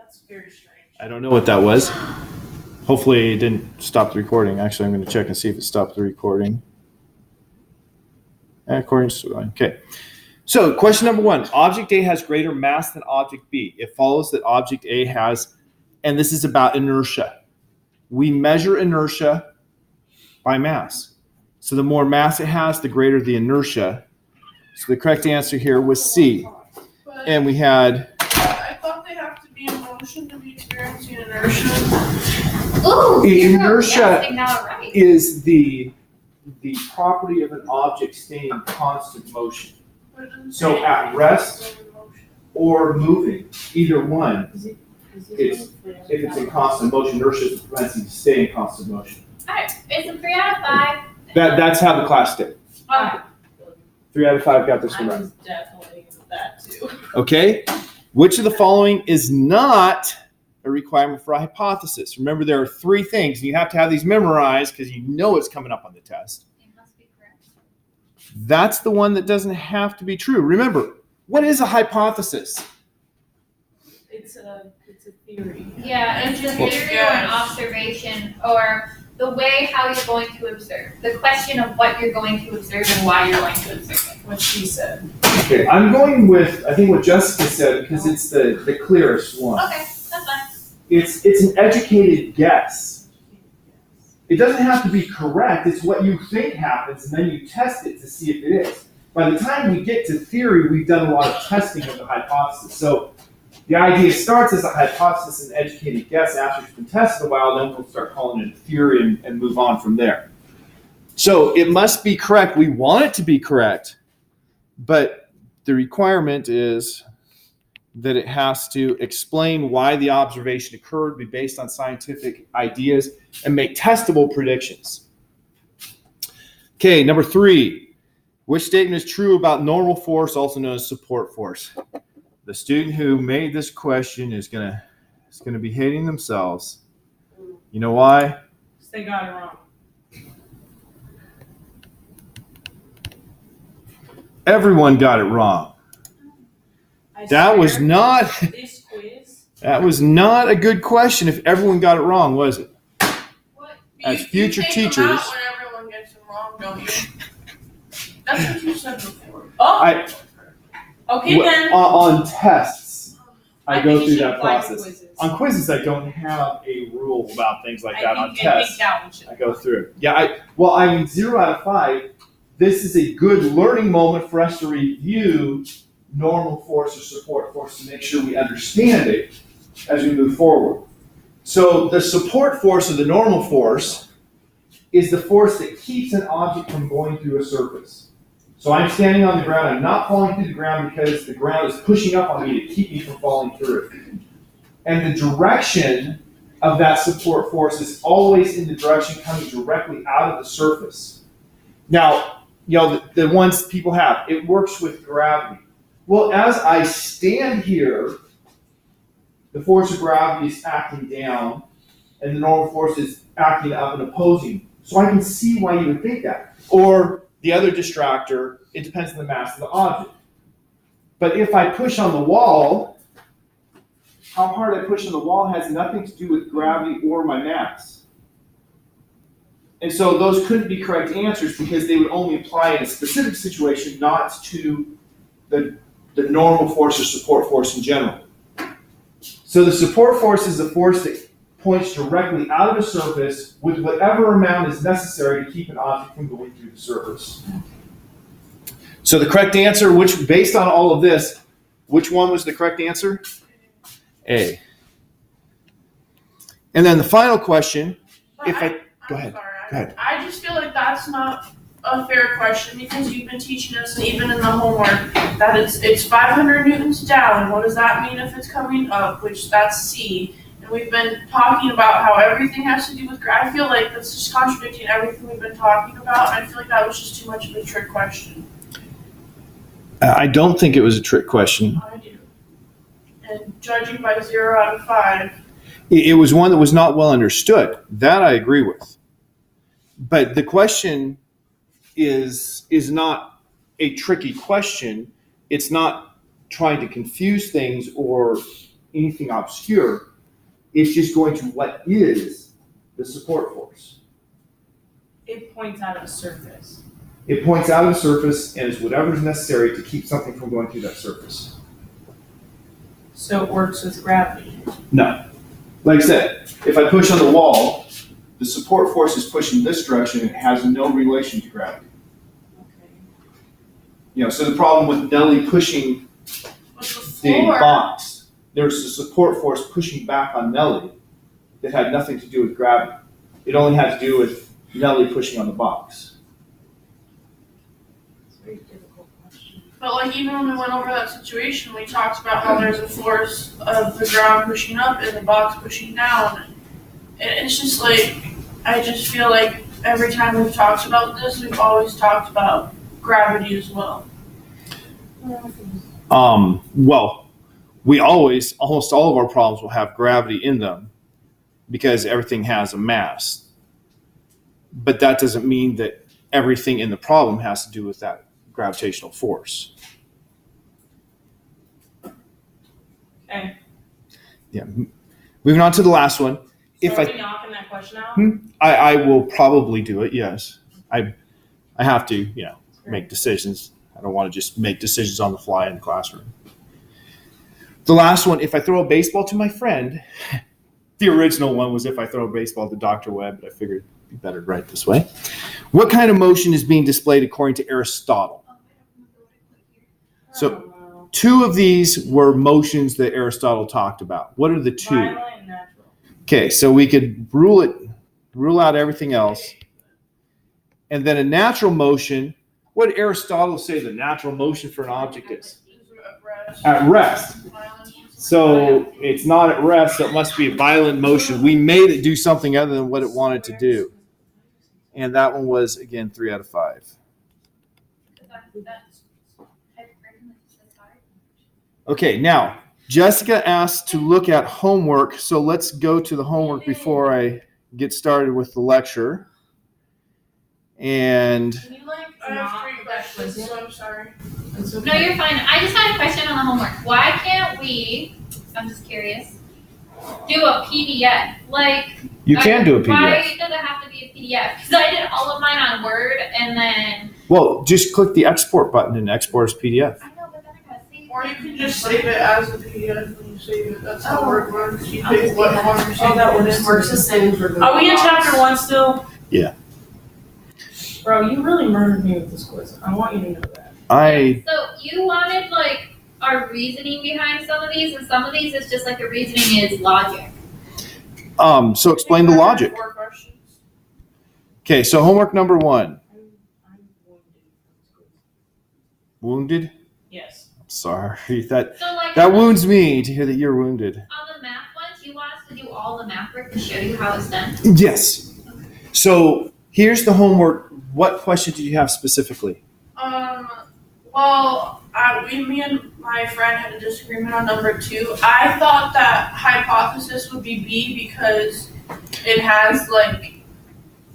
That's very strange. I don't know what that was. Hopefully it didn't stop the recording. Actually, I'm going to check and see if it stopped the recording. According to okay. So question number 1, object A has greater mass than object B. It follows that object A has, and this is about inertia. We measure inertia by mass. So the more mass it has, the greater the inertia. So the correct answer here was C. And we had... I thought they have to be in motion to be experiencing inertia. Ooh, inertia right. is the property of an object staying in constant motion. So at rest or moving, either one, if it's in constant motion, inertia prevents it to stay in constant motion. All right, it's a 3 out of 5. That's how the class did. Okay. 3 out of 5 got this one I right. was definitely that too. Okay. Which of the following is not a requirement for a hypothesis? Remember, there are 3 things, and you have to have these memorized because you know it's coming up on the test. It must be correct. That's the one that doesn't have to be true. Remember, what is a hypothesis? It's a theory. Yeah, it's a theory or an observation, or the way how you're going to observe. The question of what you're going to observe and why you're going to observe it. What she said. Okay, I'm going with, I think, what Jessica said because it's the clearest one. Okay, that's fine. It's an educated guess. It doesn't have to be correct. It's what you think happens, and then you test it to see if it is. By the time we get to theory, we've done a lot of testing of the hypothesis. So the idea starts as a hypothesis and educated guess. After it's been tested a while, then we'll start calling it a theory and move on from there. So it must be correct. We want it to be correct, but the requirement is that it has to explain why the observation occurred, be based on scientific ideas, and make testable predictions. Okay, number 3. Which statement is true about normal force, also known as support force? The student who made this question is gonna be hating themselves. You know why? They got it wrong. Everyone got it wrong. That was not This quiz. that was not a good question if everyone got it wrong, was it? What? As You future take them teachers- out when everyone gets them wrong, don't you? That's what you said before. Oh. Okay then. On tests, I go think you through should that apply to process. quizzes. On quizzes, I don't have a rule about things like that. On I tests, think that one should. I go through. Yeah, 0 out of 5. This is a good learning moment for us to review normal force or support force to make sure we understand it as we move forward. So the support force or the normal force is the force that keeps an object from going through a surface. So I'm standing on the ground. I'm not falling through the ground because the ground is pushing up on me to keep me from falling through it. And the direction of that support force is always in the direction coming directly out of the surface. Now, the ones people have, it works with gravity. Well, as I stand here, the force of gravity is acting down, and the normal force is acting up and opposing. So I can see why you would think that. Or the other distractor, it depends on the mass of the object. But if I push on the wall, how hard I push on the wall has nothing to do with gravity or my mass. And so those couldn't be correct answers because they would only apply in a specific situation, not to the normal force or support force in general. So the support force is a force that points directly out of the surface with whatever amount is necessary to keep an object from going through the surface. So the correct answer, based on all of this, which one was the correct answer? A. And then the final question, go ahead. Go ahead. I just feel like that's not a fair question because you've been teaching us, and even in the homework, that it's 500 newtons down. What does that mean if it's coming up? Which that's C. And we've been talking about how everything has to do with gravity. I feel like that's just contradicting everything we've been talking about. And I feel like that was just too much of a trick question. I don't think it was a trick question. I do. And judging by 0 out of 5. It was one that was not well understood. That I agree with. But the question is not a tricky question. It's not trying to confuse things or anything obscure. It's just going to what is the support force. It points out of the surface. It points out of the surface and is whatever is necessary to keep something from going through that surface. So it works with gravity. No. Like I said, if I push on the wall, the support force is pushing this direction and it has no relation to gravity. Okay. So the problem with Nelly pushing With the the floor, box, there's a support force pushing back on Nelly that had nothing to do with gravity. It only had to do with Nelly pushing on the box. It's a very difficult question. but like even when we went over that situation, we talked about how there's a force of the ground pushing up and the box pushing down. And it's just like, I just feel like every time we've talked about this, we've always talked about gravity as well. Well, we almost all of our problems will have gravity in them because everything has a mass. But that doesn't mean that everything in the problem has to do with that gravitational force. Okay. Yeah. Moving on to the last one. So are we knocking that question out? I will probably do it, yes. I have to, make decisions. I don't want to just make decisions on the fly in the classroom. The last one, if I throw a baseball to my friend, the original one was if I throw a baseball to Dr. Webb, but I figured it'd be better to write this way. What kind of motion is being displayed according to Aristotle? So Oh, two of these were motions that Aristotle talked about. What are the two? violent and natural. Okay, so we could rule out everything else. And then a natural motion, what did Aristotle say the natural motion for an object is? At rest. So it's not at rest, so it must be a violent motion. We made it do something other than what it wanted to do. And that one was, again, 3 out of 5. Okay, now, Jessica asked to look at homework, so let's go to the homework before I get started with the lecture. And Can you like I have not 3 put that questions, quiz in? so I'm sorry. It's okay. No, you're fine. I just had a question on the homework. Why can't we, I'm just curious, do a PDF? Like, you can do a why PDF. does it have to be a PDF? Because I did all of mine on Word and then. Well, just click the export button and export as PDF. I know, but then I gotta save Or you it. can just save it as a PDF when you save it. That's how Oh. Word works. You I'll pick just what do that. form you're Oh, saving that it one in. works the same for Google Are we in Docs. chapter 1 still? Yeah. Bro, you really murdered me with this quiz. I want you to know that. So you wanted like our reasoning behind some of these, and some of these is just like the reasoning is logic. So explain the logic. 4 questions. Okay, so homework number 1. I'm wounded. Wounded? Yes. Sorry, that So like wounds me to hear that you're wounded. on the math ones, you want us to do all the math work to show you how it's done. Yes. So here's the homework. What question did you have specifically? Well, me and my friend had a disagreement on number 2. I thought that hypothesis would be B because it has like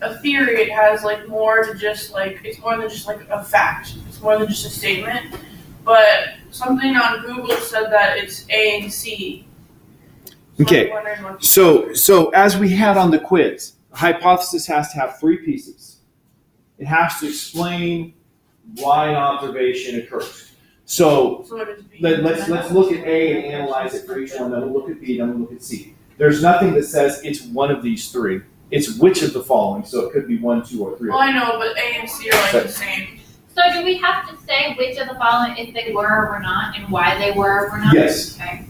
a theory. It has like more to just like, it's more than just like a fact. It's more than just a statement. But something on Google said that it's A and C. So Okay. I'm wondering what- So as we had on the quiz, a hypothesis has to have 3 pieces. It has to explain why an observation occurs. So So it is B. let's look at A and analyze it for each one. Then we'll look at B. Then we'll look at C. There's nothing that says it's one of these 3. It's which of the following. So it could be 1, 2, or 3. Well, I know, but A and C are like the same. So do we have to say which of the following if they were or were not, and why they were or were not? Yes. Okay.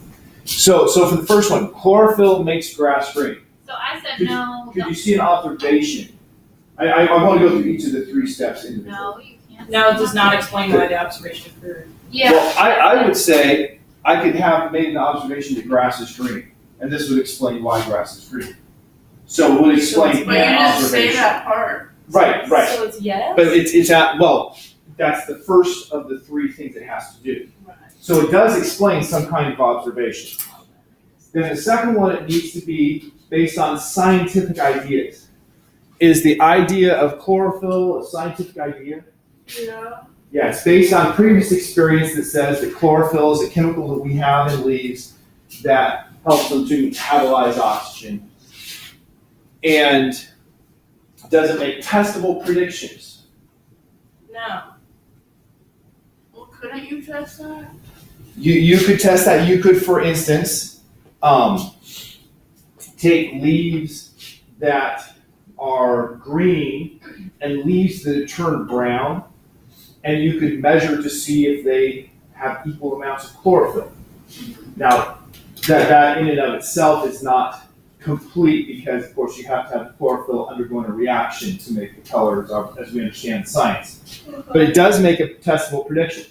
So for the first one, chlorophyll makes grass green. So I said no. Could you see an observation? I want to go through each of the 3 steps individually. No, you can't. No, it does not explain why the observation occurred. Yeah. Well, I would say I could have made an observation that grass is green, and this would explain why grass is green. So it would explain But you an didn't say observation. that part. Right. So it's yes? But it's at, well, that's the first of the 3 things it has to do. So it does explain some kind of observation. Then the second one, it needs to be based on scientific ideas. Is the idea of chlorophyll a scientific idea? Yeah. Yeah, it's based on previous experience that says that chlorophyll is a chemical that we have in leaves that helps them to metabolize oxygen, and does it make testable predictions? No. Well, couldn't you test that? You could test that. You could, for instance, take leaves that are green and leaves that turn brown, and you could measure to see if they have equal amounts of chlorophyll. Now, that in and of itself is not complete because, of course, you have to have the chlorophyll undergoing a reaction to make the colors as we understand science. But it does make a testable prediction.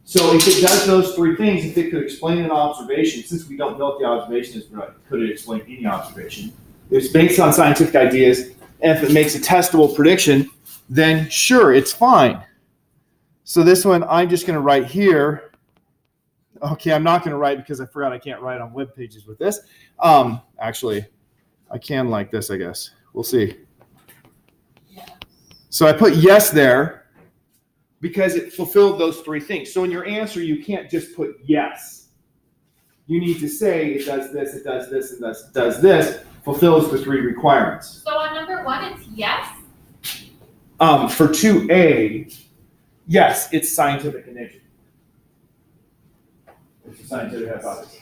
So if it does those three things, if it could explain an observation, since we don't know what the observation is, could it explain any observation? If it's based on scientific ideas, and if it makes a testable prediction, then sure, it's fine. So this one, I'm just going to write here. Okay, I'm not going to write because I forgot I can't write on web pages with this. Actually, I can like this, I guess. We'll see. So I put yes there because it fulfilled those three things. So in your answer, you can't just put yes. You need to say it does this, it does this, and it does this, fulfills the three requirements. So on number 1, it's yes? For 2A, yes, it's scientific initiative. It's a scientific hypothesis.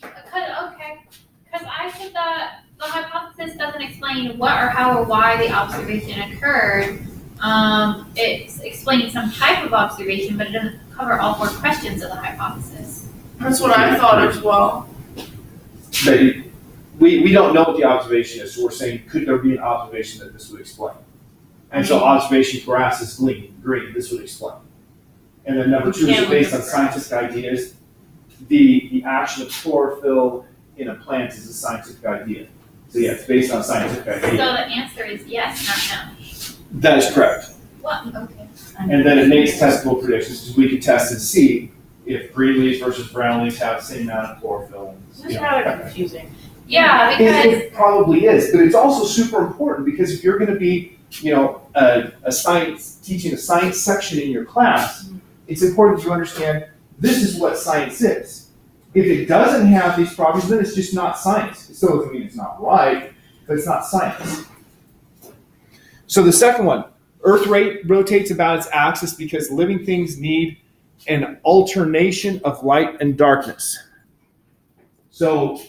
Okay. Because I think that the hypothesis doesn't explain what or how or why the observation occurred. It's explaining some type of observation, but it doesn't cover all 4 questions of the hypothesis. That's what I thought as well. But we don't know what the observation is, so we're saying, could there be an observation that this would explain? And so observation grass is green, this would explain. And then number 2 is based on scientific ideas. The action of chlorophyll in a plant is a scientific idea. So yeah, it's based on scientific So idea. the answer is yes, not no. That is correct. What? Okay. And then it makes testable predictions, because we can test and see if green leaves versus brown leaves have the same amount of chlorophyll. This is rather confusing. Yeah, because It probably is, but it's also super important because if you're going to be, a science teaching a science section in your class, it's important to understand this is what science is. If it doesn't have these properties, then it's just not science. It still doesn't mean it's not right, but it's not science. So the second one, Earth rotates about its axis because living things need an alternation of light and darkness. So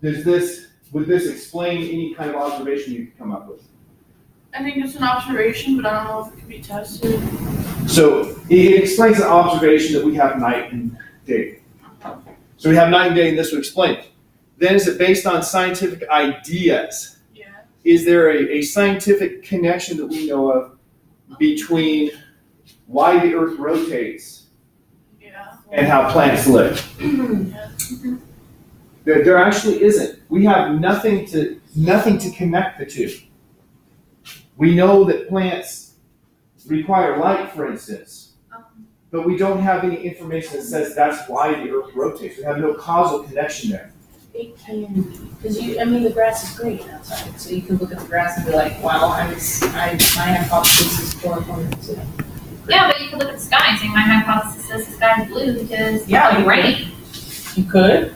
would this explain any kind of observation you could come up with? I think it's an observation, but I don't know if it can be tested. So it explains an observation that we have night and day. So we have night and day, and this would explain it. Then is it based on scientific ideas? Yeah. Is there a scientific connection that we know of between why the Earth rotates Yeah. and how plants live? There actually isn't. We have nothing to connect the two. We know that plants require light, for instance, but we don't have any information that says that's why the Earth rotates. We have no causal connection there. It can be, because the grass is green outside, so you can look at the grass and be like, well, my hypothesis is chlorophyll. yeah, but you could look at the sky and say my hypothesis says the sky is blue because Yeah, it's you raining. You could.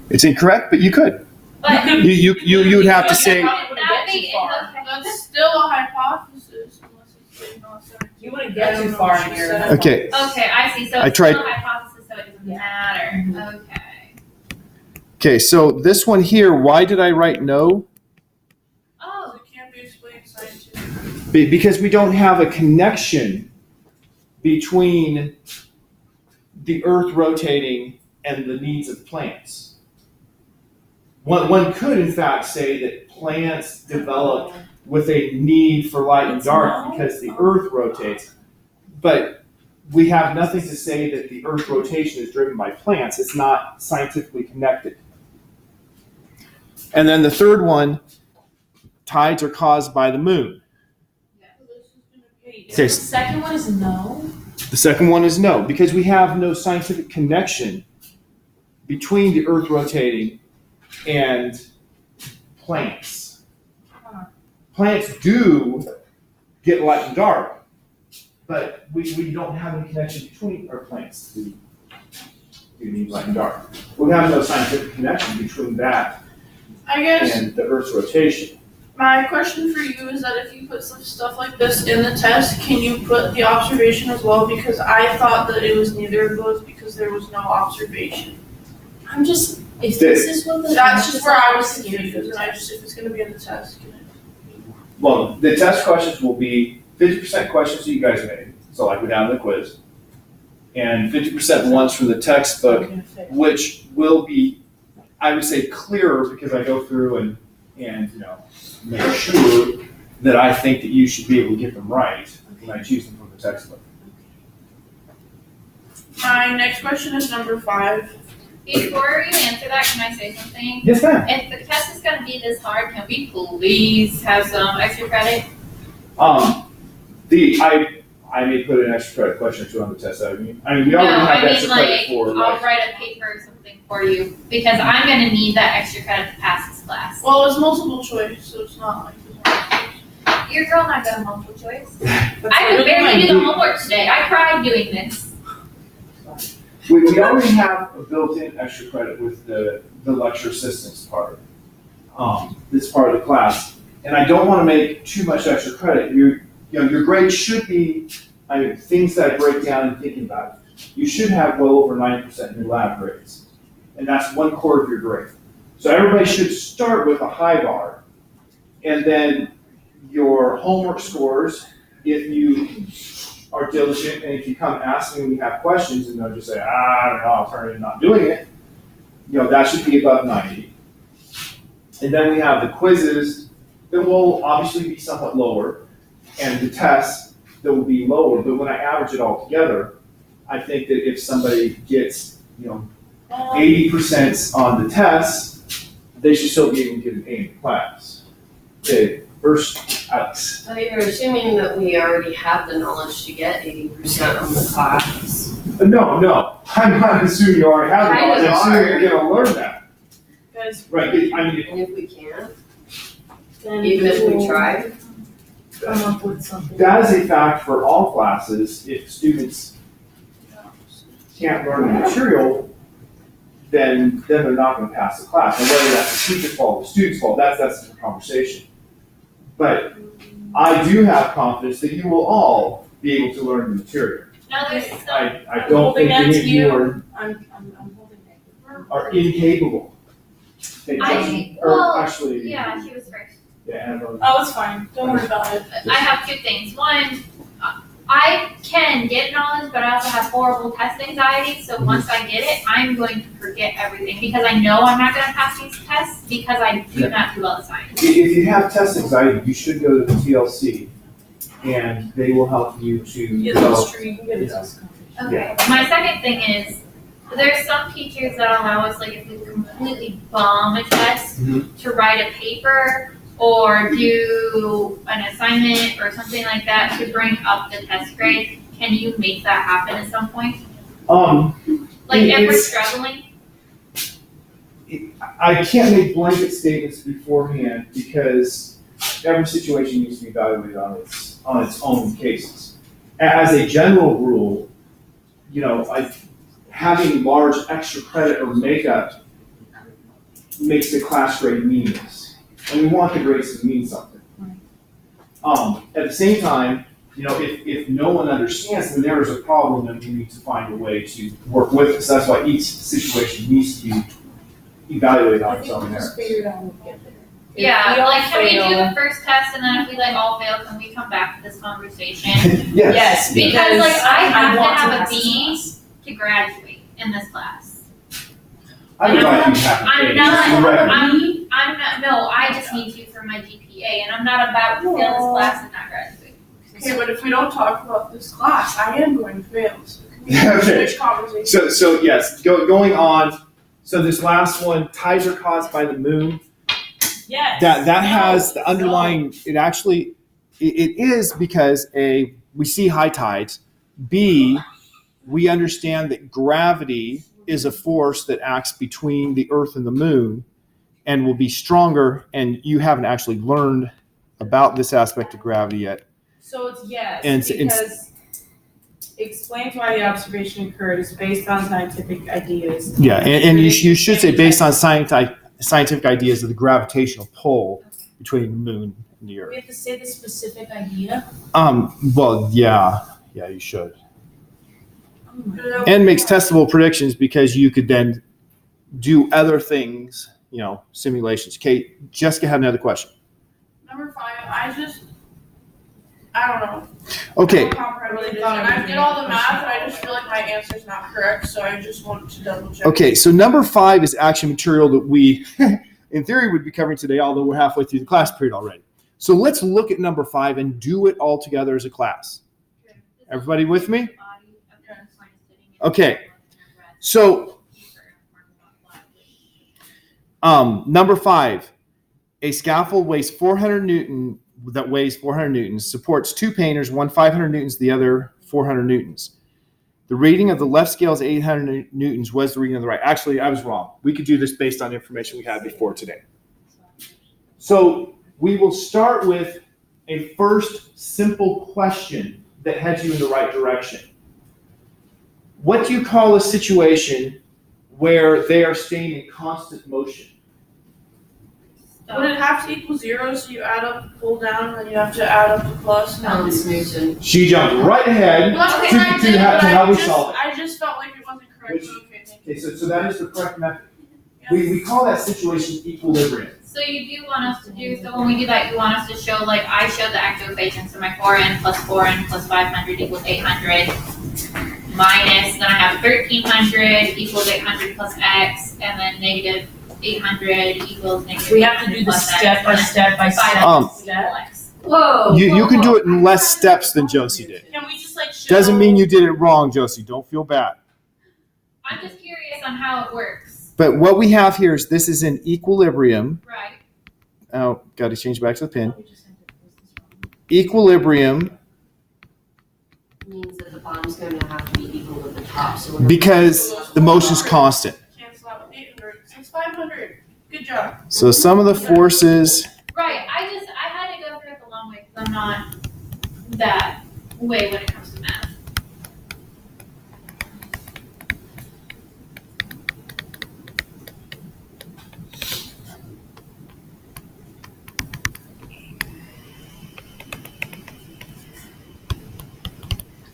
It's incorrect, but you could. But You would have to say. That's still a hypothesis unless it's based on science. You wouldn't get too far in your Okay. Okay, I see. So I it's tried- still a hypothesis, so it doesn't matter. Okay. Okay, so this one here, why did I write no? Oh, It can't be explained scientifically. Because we don't have a connection between the Earth rotating and the needs of plants. One could, in fact, say that plants develop with a need for light and dark because the Earth rotates. But we have nothing to say that the Earth rotation is driven by plants. It's not scientifically connected. And then the third one, tides are caused by the moon. So the second one is no. The second one is no, because we have no scientific connection between the Earth rotating and plants. Plants do get light and dark, but we don't have any connection between our plants. you need light and dark. We have no scientific connection between that I guess and the Earth's rotation. my question for you is that if you put some stuff like this in the test, can you put the observation as well? Because I thought that it was neither of those because there was no observation. I'm just, if this is what the. That's just where I was confused, and if it's gonna be in the test, can it? Well, the test questions will be 50% questions that you guys made, so like we're down to the quiz, and 50% ones from the textbook, which will be, I would say, clearer because I go through and make sure that I think that you should be able to get them right when I choose them from the textbook. My next question is number 5. Before you answer that, can I say something? Yes, ma'am. If the test is gonna be this hard, can we please have some extra credit? I may put an extra credit question or two on the test. I mean, we already have extra credit for I'll write a paper or something for you, because I'm gonna need that extra credit to pass this class. Well, it's multiple choice, so it's not like there's Your girl not good at multiple choice. no I could barely do the homework today. I cried doing this. We already have a built-in extra credit with the lecture assistance part. This part of the class, and I don't want to make too much extra credit. Your grade should be, things that I break down and thinking about. You should have well over 90% in your lab grades, and that's 1/4 of your grade. So everybody should start with a high bar, and then your homework scores, if you are diligent, and if you come ask me when you have questions, and they'll just say, I don't know, I'll turn in not doing it, that should be above 90. And then we have the quizzes that will obviously be somewhat lower, and the tests that will be lower, but when I average it all together, I think that if somebody gets, 80% on the tests, they should still be able to get an A in the class. Okay, first, Alex. So you're assuming that we already have the knowledge to get 80% on the class? No, I'm not assuming you already have it. Kind of I'm assuming are. you're gonna learn that. Guys, Right, And if we can't, Then even if we we'll try? Come up with something. that is a fact for all classes. If students can't learn the material, then they're not gonna pass the class. And whether that's the teacher's fault or the student's fault, that's a different conversation. But I do have confidence that you will all be able to learn the material. No, there's some. I don't think any of you I'm holding it. are incapable. Or actually, Yeah, she was first. yeah, Annabelle. oh, it's fine. Don't worry about it. I have 2 things. One, I can get knowledge, but I also have horrible test anxiety. So once I get it, I'm going to forget everything because I know I'm not going to pass these tests because I do not do well at science. If you have test anxiety, you should go to the TLC, and they will help you to Get develop. those trees. Okay. My second thing is, there's some teachers that allow us, like, if we completely bomb a test, to write a paper or do an assignment or something like that to bring up the test grade. Can you make that happen at some point? Like, if we're It's- struggling? I can't make blanket statements beforehand because every situation needs to be evaluated on its own cases. As a general rule, having large extra credit or makeup makes the class grade meaningless. And we want the grades to mean something. At the same time, if no one understands, then there is a problem, then we need to find a way to work with it. So that's why each situation needs to be evaluated on its own merits. Figure it out when we get there. Yeah, we all like, can we do fail- the first test and then if we all fail, can we come back to this conversation? Yes, Because, like, I have to want have a pass this B class. to graduate in this class. I would like you to have I'm an A, not, just for the record. I'm not, no, I just need to for my GPA, and I'm not about to fail this class and not graduate. Okay, but if we don't talk about this class, I am going to fail. So can we Okay. switch conversation? So yes, going on. So this last one, tides are caused by the moon. Yes. That has the underlying, it is because A, we see high tides. B, we understand that gravity is a force that acts between the earth and the moon and will be stronger. And you haven't actually learned about this aspect of gravity yet. So it's yes, And it's- because explains why the observation occurred is based on scientific ideas. Yeah, and you should say based on scientific ideas of the gravitational pull between the moon and the We Earth. have to say the specific idea. Well, yeah, you should. Oh my And makes testable predictions because you could then do other things, simulations. Kate, Jessica had another question. Number 5, I don't know. Okay, I don't comprehend what it is, and I did all the math, and I just feel like my answer's not correct, so I just want to double check. okay, so number 5 is actually material that we, in theory, would be covering today, although we're halfway through the class period already. So let's look at number 5 and do it all together as a class. Everybody with me? Okay, so number 5, a scaffold weighs 400 newtons, supports 2 painters, one 500 newtons, the other 400 newtons. The reading of the left scale is 800 newtons. Was the reading of the right? Actually, I was wrong. We could do this based on information we had before today. So we will start with a first simple question that heads you in the right direction. What do you call a situation where they are staying in constant motion? Would it have to equal 0, so you add up the pull down, and then you have to add up the plus? Pounds Newton. She jumped right ahead Well, that's to, what I to, did, how, but to how we I solve it. just felt like it wasn't correct, Which- so okay, thank you. Okay, so that is the correct method. Yeah. We call that situation equilibrium. So you do want us to do, so when we do that, you want us to show, like, I showed the actual equation, so my 4n plus 4n plus 500 equals 800, minus, then I have 1300 equals 800 plus x, and then negative 800 equals negative We have to do 800 the plus x, step by step by step. x. Whoa. You can do it in less steps than Josie did. Can we just like show? Doesn't mean you did it wrong, Josie. Don't feel bad. I'm just curious on how it works. But what we have here is this is in equilibrium. Right. Oh, got to change back to the pin. Equilibrium Means that the bottom's going to have to be equal to the top. So we're because the motion's constant. Cancel out with 800. It's 500. Good job. So some of the forces. Right. I had to go through it the long way because I'm not that way when it comes to math.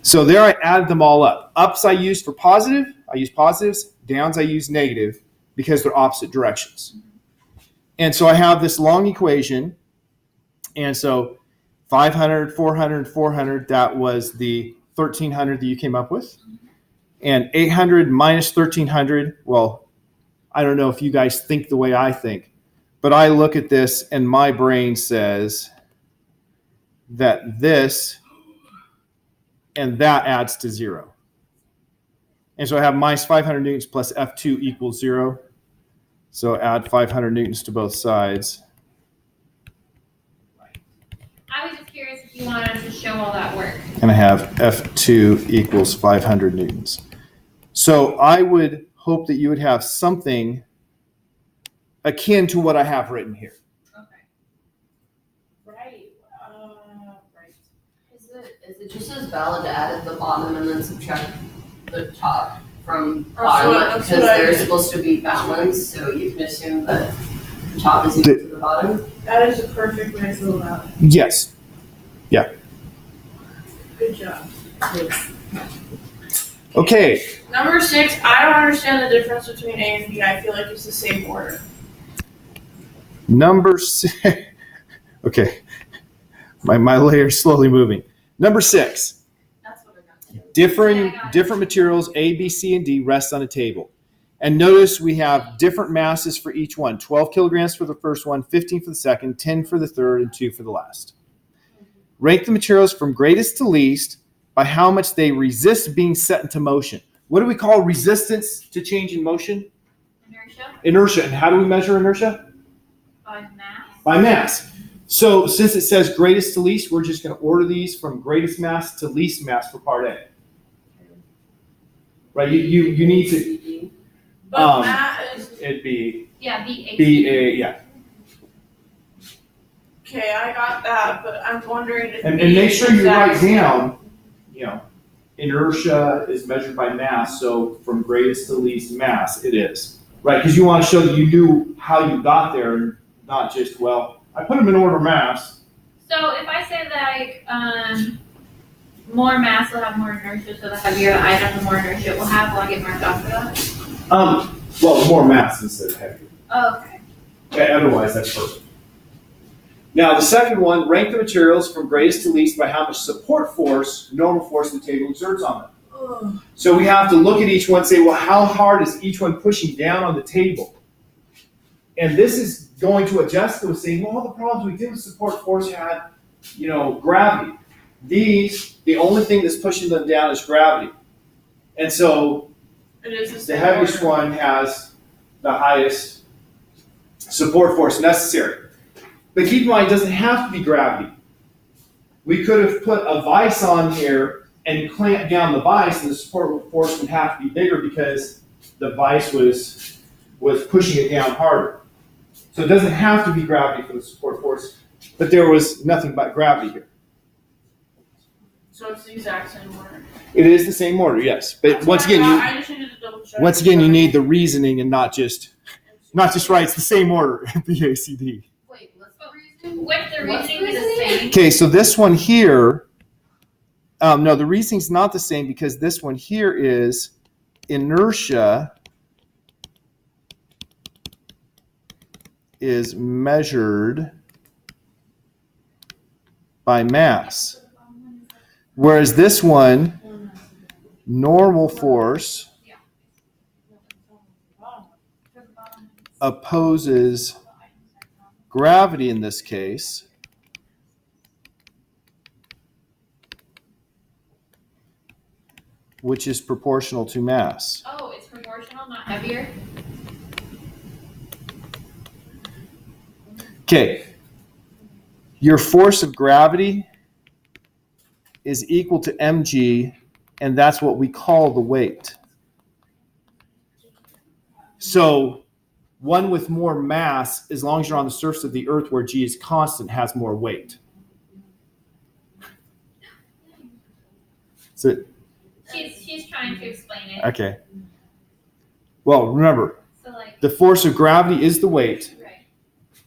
So there I added them all up. Ups I used for positive. I use positives. Downs I use negative because they're opposite directions. And so I have this long equation. And so 500, 400, 400, that was the 1300 that you came up with. And 800 minus 1300, well, I don't know if you guys think the way I think, but I look at this and my brain says that this and that adds to 0. And so I have minus 500 newtons plus F2 equals 0. So add 500 newtons to both sides. I was just curious if you wanted to show all that work. And I have F2 equals 500 newtons. So I would hope that you would have something akin to what I have written here. Okay. Right. Right. Is it just as valid to add at the bottom and then subtract the top from That's bottom? what- that's Because what I they're did. supposed to be balanced, so you can assume that the top is equal to the bottom. That is a perfect way to go about it. Yes. Good job. Okay. Number 6, I don't understand the difference between A and B. I feel like it's the same order. Number 6. Okay. My layer's slowly moving. Number 6. That's what I got. Different materials A, B, C, and D rest on a table. And notice we have different masses for each one. 12 kilograms for the first one, 15 for the second, 10 for the third, and 2 for the last. Rank the materials from greatest to least by how much they resist being set into motion. What do we call resistance to change in motion? Inertia Inertia. And how do we measure inertia? by mass. By mass. So since it says greatest to least, we're just going to order these from greatest mass to least mass for part A. Right? You need to. But Matt is It'd be Yeah, B8. B-A, yeah. okay. I got that, but I'm wondering if And B make is sure you write exact- down, inertia is measured by mass, so from greatest to least mass, it is. Right, because you want to show that you knew how you got there, and not just, well, I put them in order of mass. So if I say like, more mass will have more inertia, so the heavier the item, the more inertia it will have, will I get marked off for that? Well, more mass instead of heavier. Oh, okay. Okay, otherwise, that's perfect. Now, the second one, rank the materials from greatest to least by how much support force, normal force the table exerts on them. So we have to look at each one and say, well, how hard is each one pushing down on the table? And this is going to adjust to saying, well, all the problems we did with support force had, gravity. These, the only thing that's pushing them down is gravity. And so the heaviest one has the highest support force necessary. But keep in mind, it doesn't have to be gravity. We could have put a vise on here and clamp down the vise, and the support force would have to be bigger because the vise was pushing it down harder. So it doesn't have to be gravity for the support force, but there was nothing but gravity here. So it's the exact same order. It is the same order, yes. But once again, I just needed to double check. you need the reasoning and not just right. It's the same order. BACD. Wait, what's the reason? Would the reasoning be the same? Okay, so this one here, no, the reasoning's not the same because this one here is inertia is measured by mass. Whereas this one, normal force opposes gravity in this case. Which is proportional to mass. Oh, it's proportional, not heavier? Okay. Your force of gravity is equal to mg, and that's what we call the weight. So one with more mass, as long as you're on the surface of the earth where g is constant, has more weight. So She's trying to explain it. okay. Well, remember, So like, the force of gravity is the weight, right.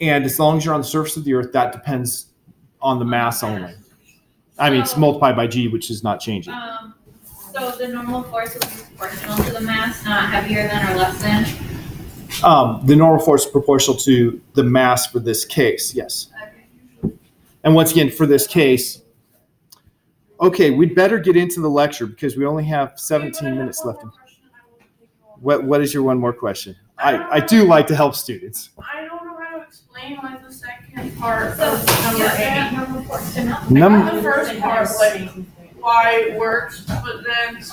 and as long as you're on the surface of the earth, that depends on the mass only. I mean, it's So- multiplied by g, which is not changing. So the normal force will be proportional to the mass, not heavier than or less than? The normal force is proportional to the mass for this case, yes. Okay. And once again, for this case, okay, we'd better get into the lecture because we only have 17 minutes left. What is your one more question? I do like to help students. I don't know how to explain like the second part So, of number yeah, 8. normal force to I got the first part, like why it worked, but then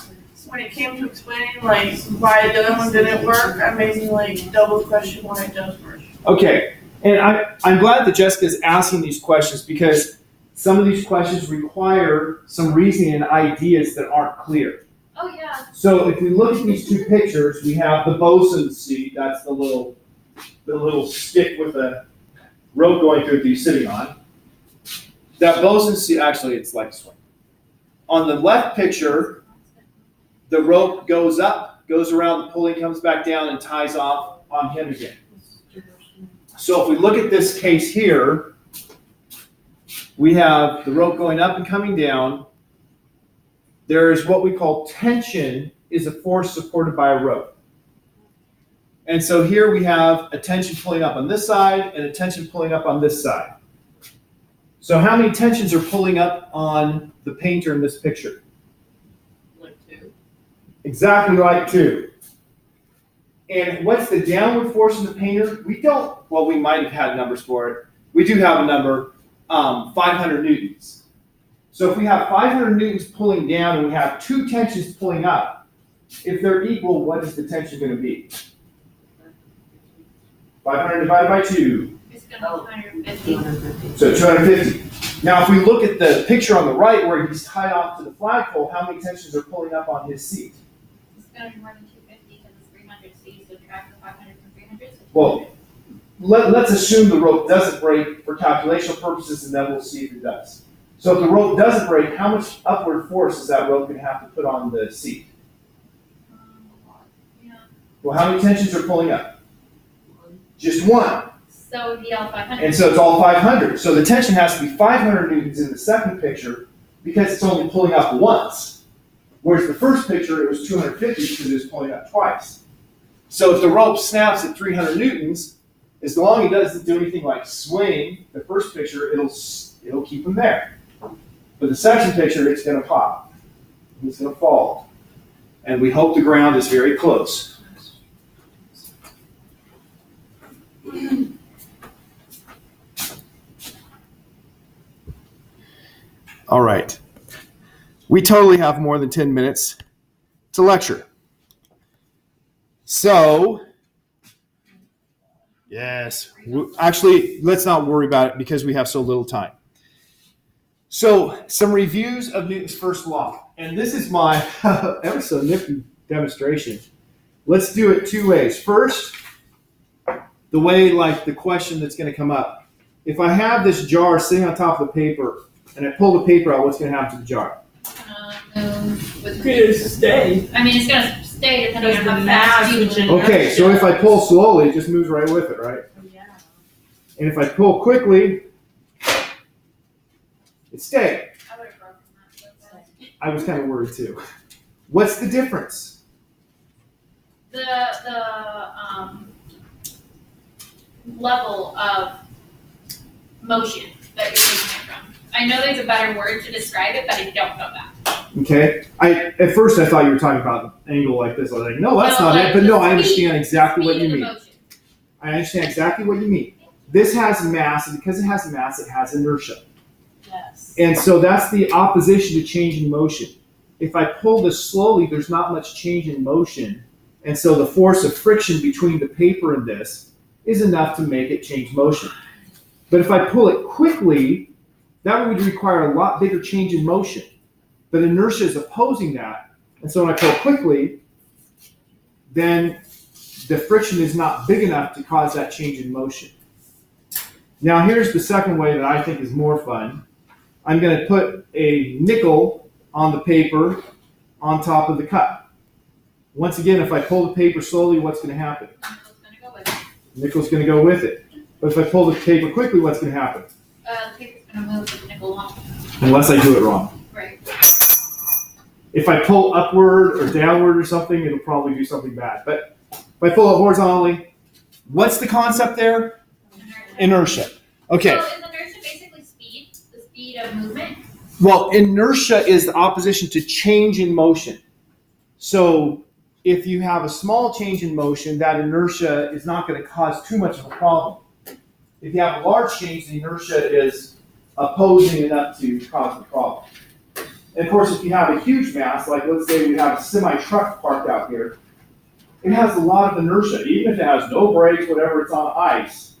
when it came to explaining like why the other one didn't work, I made me like double question why it does work. Okay, and I'm glad that Jessica's asking these questions because some of these questions require some reasoning and ideas that aren't clear. Oh, yeah. So if we look at these two pictures, we have the bosun's seat, that's the little stick with a rope going through it that you're sitting on. That bosun's seat, actually it's like this one. On the left picture, the rope goes up, goes around the pulley, comes back down and ties off on him again. So if we look at this case here, we have the rope going up and coming down. There is what we call tension, is a force supported by a rope. And so here we have a tension pulling up on this side and a tension pulling up on this side. So how many tensions are pulling up on the painter in this picture? Like 2. Exactly like 2. And what's the downward force in the painter? We don't, well, we might have had numbers for it. We do have a number, 500 newtons. So if we have 500 newtons pulling down and we have 2 tensions pulling up, if they're equal, what is the tension going to be? 500 divided by 2. It's gonna be 250. So 250. Now if we look at the picture on the right where he's tied off to the flagpole, how many tensions are pulling up on his seat? It's gonna be more than 250 because it's 300 C, so subtract the 500 from 300. So Well, let's assume the rope doesn't break for calculational purposes and then we'll see if it does. So if the rope doesn't break, how much upward force is that rope going to have to put on the seat? Yeah. Well, how many tensions are pulling up? Just one. So it would be all 500. And so it's all 500. So the tension has to be 500 newtons in the second picture because it's only pulling up once. Whereas the first picture, it was 250 because it was pulling up twice. So if the rope snaps at 300 newtons, as long as it doesn't do anything like swing, the first picture, it'll keep them there. But the second picture, it's going to pop. It's going to fall. And we hope the ground is very close. All right. We totally have more than 10 minutes to lecture. So, yes, actually, let's not worry about it because we have so little time. So, some reviews of Newton's first law. And this is my ever so nifty demonstration. Let's do it two ways. First, the way like the question that's going to come up. If I have this jar sitting on top of the paper and I pull the paper out, what's going to happen to the jar? It's stay. I mean, it's going to stay depending on Because how the fast you mass, which move. Okay, so if I pull slowly, it just moves right with it, right? Yeah. And if I pull quickly, it stays. I would have broken that. I was kind of worried too. What's the difference? The level of motion that you're taking it from. I know there's a better word to describe it, but I don't know that. Okay. At first I thought you were talking about an angle like this. I was like, no, that's No, not like it. But the no, I speed- understand exactly what Speed you of the mean. motion. I understand exactly what you mean. This has mass, and because it has mass, it has inertia. Yes. And so that's the opposition to change in motion. If I pull this slowly, there's not much change in motion. And so the force of friction between the paper and this is enough to make it change motion. But if I pull it quickly, that would require a lot bigger change in motion. But inertia is opposing that. And so when I pull quickly, then the friction is not big enough to cause that change in motion. Now here's the second way that I think is more fun. I'm going to put a nickel on the paper on top of the cup. Once again, if I pull the paper slowly, what's going to happen? Nickel's gonna go with it. Nickel's going to go with it. But if I pull the paper quickly, what's going to happen? The paper's gonna move with the nickel won't. Unless I do it wrong. Right. If I pull upward or downward or something, it'll probably do something bad. But if I pull it horizontally, what's the concept there? Inertia. Okay. So is inertia basically speed? The speed of movement? Well, inertia is the opposition to change in motion. So if you have a small change in motion, that inertia is not going to cause too much of a problem. If you have a large change, the inertia is opposing enough to cause the problem. And of course, if you have a huge mass, like let's say we have a semi-truck parked out here, it has a lot of inertia. Even if it has no brakes, whatever, it's on ice,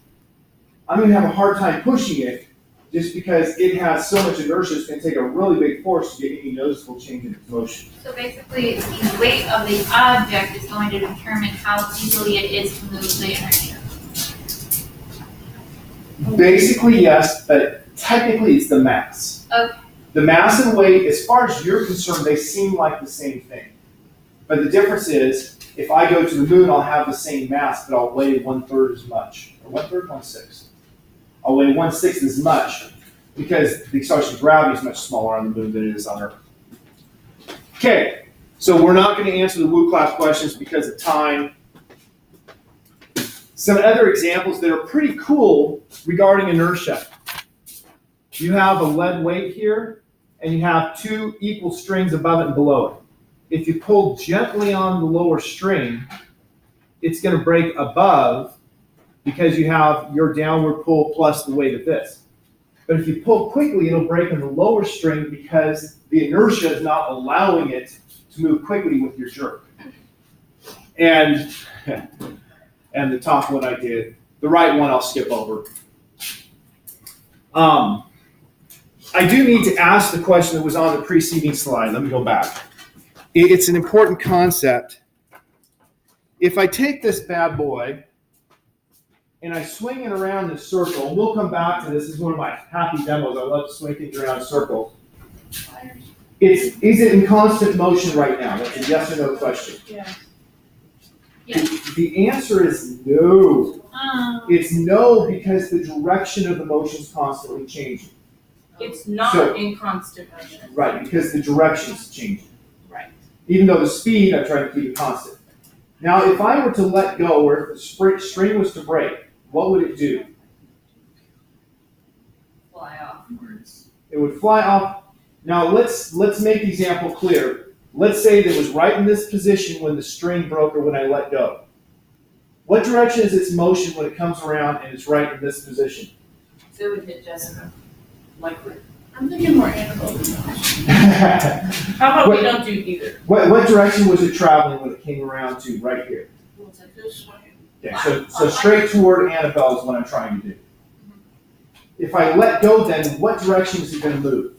I'm going to have a hard time pushing it just because it has so much inertia. It's going to take a really big force to get any noticeable change in its motion. So basically, the weight of the object is going to determine how easily it is to move the inertia. Basically, yes, but technically it's the mass. Okay. The mass and weight, as far as you're concerned, they seem like the same thing. But the difference is, if I go to the moon, I'll have the same mass, but I'll weigh 1/3 as much. Or 1/3, 1/6. I'll weigh 1/6 as much because the acceleration of gravity is much smaller on the moon than it is on Earth. Okay, so we're not going to answer the Woo class questions because of time. Some other examples that are pretty cool regarding inertia. You have a lead weight here, and you have two equal strings above it and below it. If you pull gently on the lower string, it's going to break above because you have your downward pull plus the weight of this. But if you pull quickly, it'll break on the lower string because the inertia is not allowing it to move quickly with your jerk. And the top one I did. The right one I'll skip over. I do need to ask the question that was on the preceding slide. Let me go back. It's an important concept. If I take this bad boy and I swing it around in a circle, and we'll come back to this. This is one of my happy demos. I love to swing things around in a circle. Is it in constant motion right now? That's a yes or no question. Yeah. Yes. The answer is no. Um, It's no because the direction of the motion is constantly changing. It's not So- in constant motion. Right, because the direction is changing. Right. Even though the speed, I'm trying to keep it constant. Now, if I were to let go, or if the string was to break, what would it do? Fly offwards. It would fly off. Now, let's make the example clear. Let's say that it was right in this position when the string broke or when I let go. What direction is its motion when it comes around and it's right in this position? So it would hit Jessica. Like, I'm thinking more Annabelle than that. How about What- we don't do either? What direction was it traveling when it came around to right here? Well, it's like this way. Okay, so straight toward Annabelle is what I'm trying to do. If I let go, then what direction is it going to move?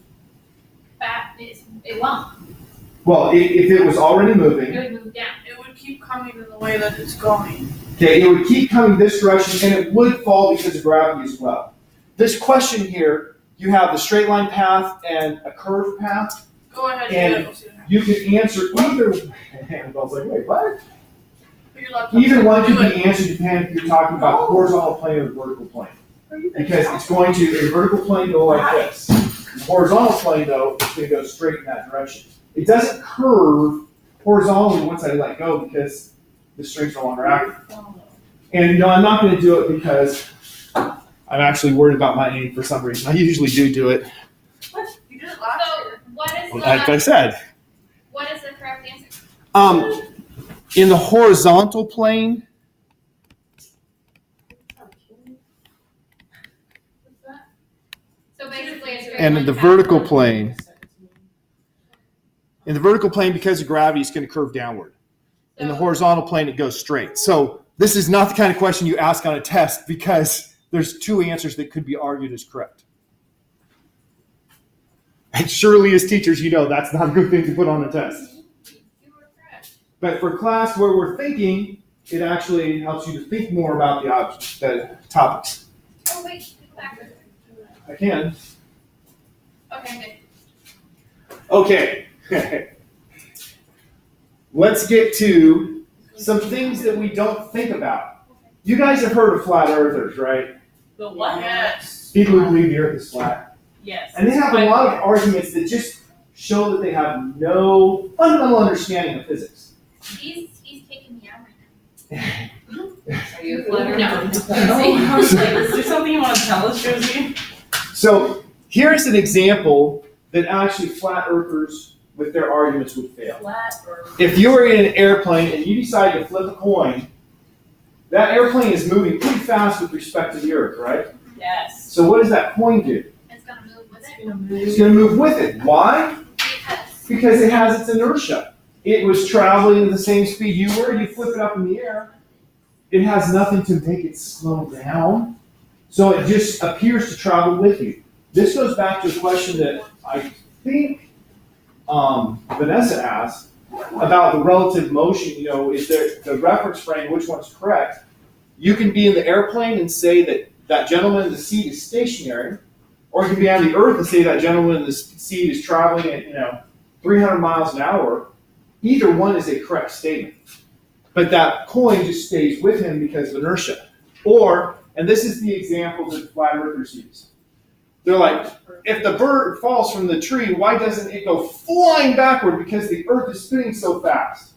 it won't. Well, if it was already moving, It would move down. It would keep coming in the way that it's going. okay, it would keep coming this direction, and it would fall because of gravity as well. This question here, you have the straight line path and a curved path. Go ahead And and we'll see what happens. You can answer either. Annabelle's like, wait, what? Put your laptop Either down. one Do could it. be answered depending if you're talking about the horizontal plane or the vertical plane. Because it's going to, the vertical plane go like this. The horizontal plane, though, is going to go straight in that direction. It doesn't curve horizontally once I let go because the string's no longer active. And no, I'm not going to do it because I'm actually worried about my aim for some reason. I usually do it. What? You did it last So year. what is said. what is the correct answer? In the horizontal plane, So basically it's straight and line in the path. vertical plane, because of gravity, it's going to curve downward. In the So- horizontal plane, it goes straight. So this is not the kind of question you ask on a test because there's two answers that could be argued as correct. And surely as teachers, you know that's not a good thing to put on a test. You were correct. But for class where we're thinking, it actually helps you to think more about the topics. Oh wait, go backwards. I can. Okay, Okay. Let's get to some things that we don't think about. You guys have heard of flat earthers, right? The what? Yes. People who believe the earth is flat. Yes. And they have a lot of arguments that just show that they have no fundamental understanding of physics. good. He's taking me out right Are you a flat No. earther? I was like, is there something you want to tell us, Josie? So here's an example that actually flat earthers with their arguments would fail. Flat or? If you were in an airplane and you decide to flip a coin, that airplane is moving pretty fast with respect to the earth, right? Yes. So what does that coin do? now. It's gonna move with it It's going to move with it. Why? because Because it has its inertia. It was traveling at the same speed you were. You flip it up in the air. It has nothing to make it slow down. So it just appears to travel with you. This goes back to a question that I think Vanessa asked about the relative motion. You know, is there the reference frame, which one's correct? You can be in the airplane and say that that gentleman in the seat is stationary, or you can be on the earth and say that gentleman in the seat is traveling at 300 miles an hour. Either one is a correct statement. But that coin just stays with him because of inertia. Or, and this is the example that flat earthers use. They're like, if the bird falls from the tree, why doesn't it go flying backward? Because the earth is spinning so fast.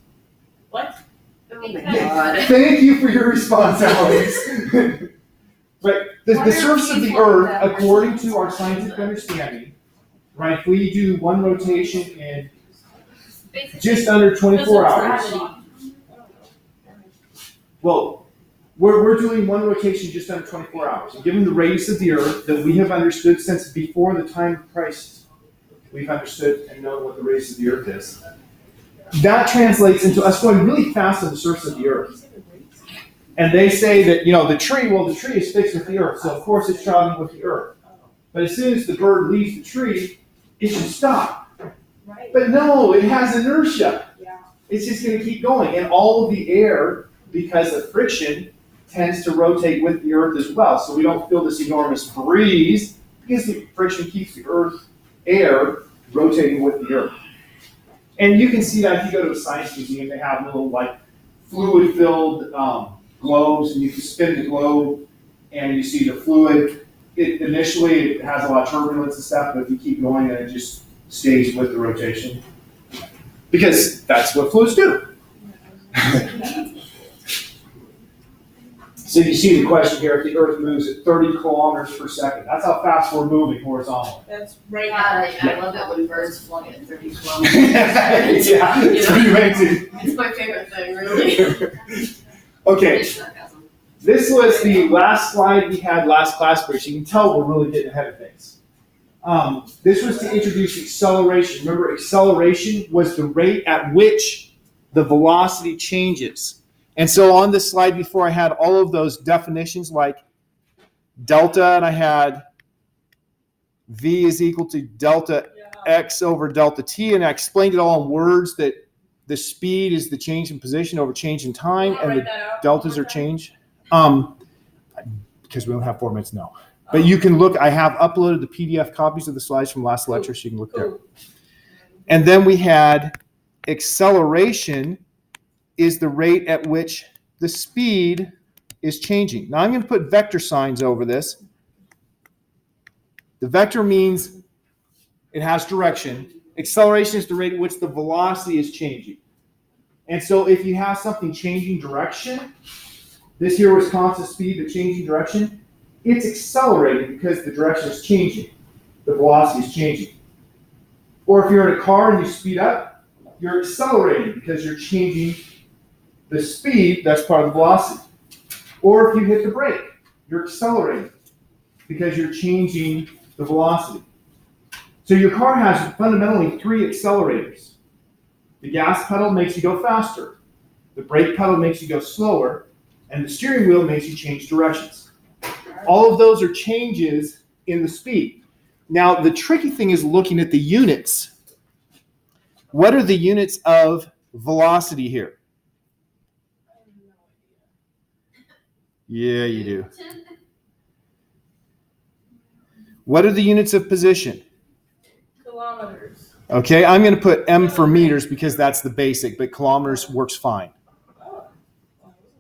What? because Thank you for your response, Alex. But the surface of the earth, according to our scientific understanding, right, if we do one rotation in basically just under 24 Because of hours. gravity. Well, we're doing one rotation just under 24 hours. And given the radius of the earth that we have understood since before the time of Christ, we've understood and known what the radius of the earth is. That translates into us going really fast on the surface of the earth. And they say that, the tree is fixed with the earth, so of course it's traveling with the earth. But as soon as the bird leaves the tree, it should stop. Right. But no, it has inertia. Yeah. It's just going to keep going. And all of the air, because of friction, tends to rotate with the Earth as well. So we don't feel this enormous breeze because the friction keeps the Earth air rotating with the Earth. And you can see that if you go to a science museum, they have little like fluid-filled globes, and you can spin the globe, and you see the fluid. Initially, it has a lot of turbulence and stuff, but if you keep going, then it just stays with the rotation. Because that's what fluids do. So you see the question here, if the Earth moves at 30 kilometers per second, that's how fast we're moving horizontally. That's right. I love it when birds fly at 30 kilometers. Yeah, it's pretty amazing. It's my favorite thing, really. Okay, It's sarcasm. this was the last slide we had last class break. So you can tell we're really getting ahead of things. This was to introduce acceleration. Remember, acceleration was the rate at which the velocity changes. And so on this slide before, I had all of those definitions like delta, and I had v is equal to delta x over delta t, and I explained it all in words that the speed is the change in position over change in time, and the deltas are change. Because we don't have 4 minutes now. But you can look, I have uploaded the PDF copies of the slides from last lecture, so you can look there. And then we had acceleration is the rate at which the speed is changing. Now I'm going to put vector signs over this. The vector means it has direction. Acceleration is the rate at which the velocity is changing. And so if you have something changing direction, this here was constant speed, but changing direction, it's accelerating because the direction is changing. The velocity is changing. Or if you're in a car and you speed up, you're accelerating because you're changing the speed, that's part of the velocity. Or if you hit the brake, you're accelerating because you're changing the velocity. So your car has fundamentally 3 accelerators. The gas pedal makes you go faster. The brake pedal makes you go slower. And the steering wheel makes you change directions. All of those are changes in the speed. Now, the tricky thing is looking at the units. What are the units of velocity here? Yeah, you do. What are the units of position? Kilometers. Okay, I'm going to put M for meters because that's the basic, but kilometers works fine.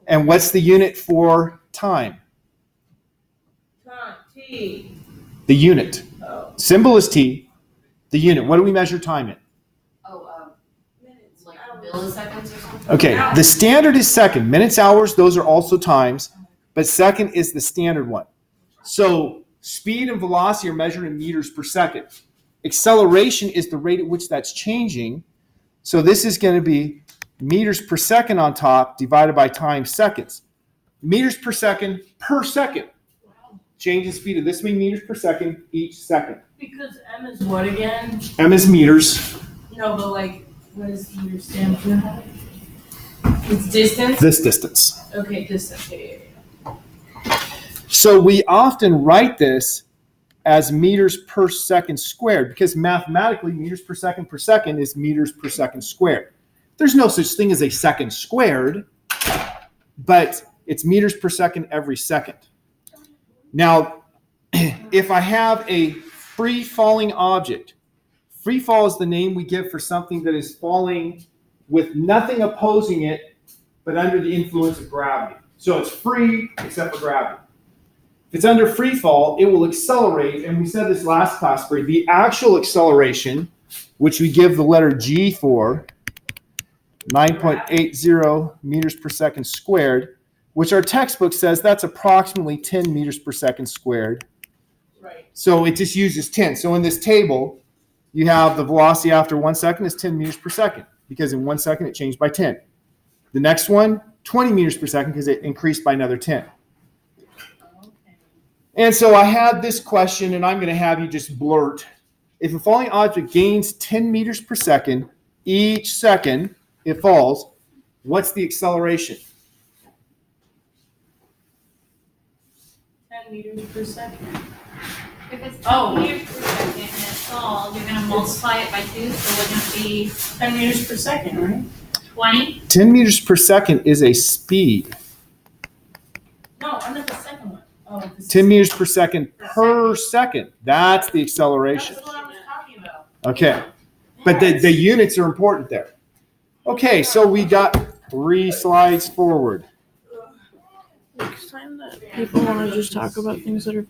And what's the unit for time? Time. T. The unit. Oh. Symbol is T. The unit. What do we measure time in? Minutes. Like Hours. milliseconds or something? Okay, the standard is second. Minutes, hours, those are also times, but second is the standard one. So speed and velocity are measured in meters per second. Acceleration is the rate at which that's changing. So this is going to be meters per second on top divided by time seconds. Meters per second. Change in speed of this many meters per second each second. Because M is what again? M is meters. No, but like, what does meter stand for? It's distance? This distance. Okay, distance. Yeah. So we often write this as meters per second squared because mathematically meters per second is meters per second squared. There's no such thing as a second squared, but it's meters per second every second. Now, if I have a free falling object, free fall is the name we give for something that is falling with nothing opposing it, but under the influence of gravity. So it's free except for gravity. If it's under free fall, it will accelerate, and we said this last class, for the actual acceleration, which we give the letter G for, 9.80 meters per second squared, which our textbook says that's approximately 10 meters per second squared. Right. So it just uses 10. So in this table, you have the velocity after 1 second is 10 meters per second, because in 1 second it changed by 10. The next one, 20 meters per second, because it increased by another 10. And so I had this question, and I'm going to have you just blurt. If a falling object gains 10 meters per second each second it falls, what's the acceleration? 10 meters per second. If it's 10 Oh. meters per second and it falls, you're going to multiply it by 2, so wouldn't it be 10 meters per second, right? 20? 10 meters per second is a speed. Oh, this is- 10 meters per second per second. That's the acceleration. That's what I was talking about. Okay. But the units are important there. Okay, so we got 3 slides forward. Next time that people want to just talk about things that are